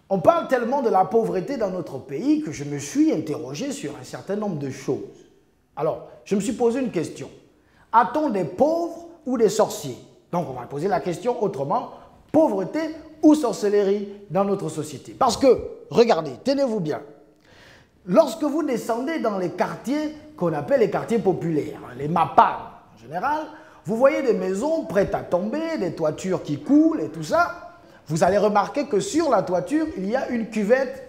On parle tellement de la pauvreté dans notre pays que je me suis interrogé sur un certain nombre de choses. Alors, je me suis posé une question. A-t-on des pauvres ou des sorciers? Donc, on va poser la question autrement. Pauvreté ou sorcellerie dans notre société? Parce que, regardez, tenez-vous bien. Lorsque vous descendez dans les quartiers qu'on appelle les quartiers populaires, les MAPAN en général, vous voyez des maisons prêtes à tomber, des toitures qui coulent et tout ça. Vous allez remarquer que sur la toiture, il y a une cuvette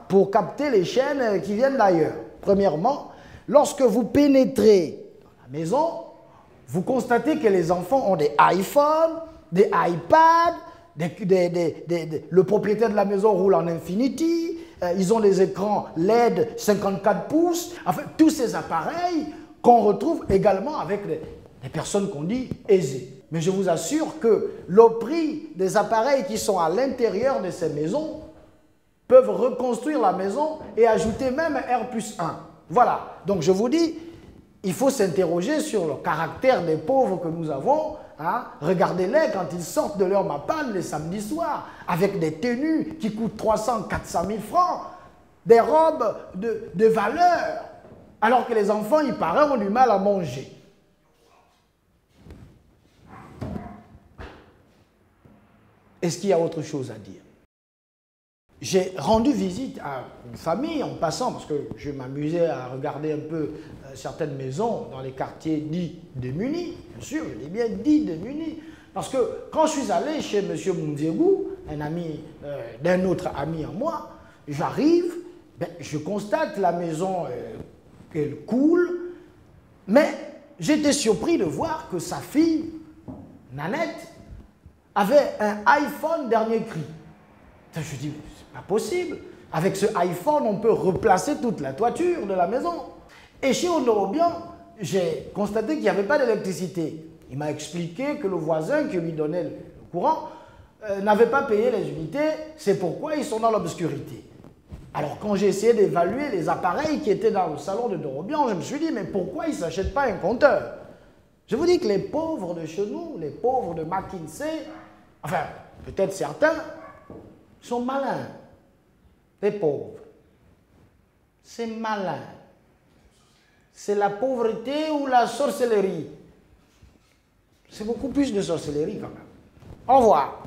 pour capter les chaînes qui viennent d'ailleurs. Premièrement, lorsque vous pénétrez dans la maison, vous constatez que les enfants ont des iPhones, des iPads, le propriétaire de la maison roule en Infinity, ils ont des écrans LED 54 pouces, enfin tous ces appareils qu'on retrouve également avec des personnes qu'on dit aisées. Mais je vous assure que le prix des appareils qui sont à l'intérieur de ces maisons peuvent reconstruire la maison et ajouter même R+1. Voilà, donc je vous dis, il faut s'interroger sur le caractère des pauvres que nous avons. Regardez-les quand ils sortent de leur MAPAN les samedis soirs, avec des tenues qui coûtent 300 400 000 francs, des robes de valeur, alors que les enfants, il paraît, ont du mal à manger. Est-ce qu'il y a autre chose à dire? J'ai rendu visite à une famille en passant, parce que je m'amusais à regarder un peu certaines maisons dans les quartiers dits démunis, bien sûr, je dis bien dits démunis, parce que quand je suis allé chez M. Mundiegou, un ami d'un autre ami à moi, j'arrive, je constate la maison qu'elle coule, mais j'étais surpris de voir que sa fille, Nanette, avait un iPhone dernier cri. Je dis, c'est pas possible. Avec ce iPhone, on peut replacer toute la toiture de la maison. Et chez Honorobian, j'ai constaté qu'il n'y avait pas d'électricité. Il m'a expliqué que le voisin qui lui donnait le courant n'avait pas payé les unités, c'est pourquoi ils sont dans l'obscurité. Alors quand j'ai essayé d'évaluer les appareils qui étaient dans le salon de Dorobian, je me suis dit, mais pourquoi ils ne s'achètent pas un compteur? Je vous dis que les pauvres de chez nous, les pauvres de McKinsey, enfin, peut-être certains, sont malins. Les pauvres. C'est malin. C'est la pauvreté ou la sorcellerie? C'est beaucoup plus de sorcellerie quand même. Au revoir.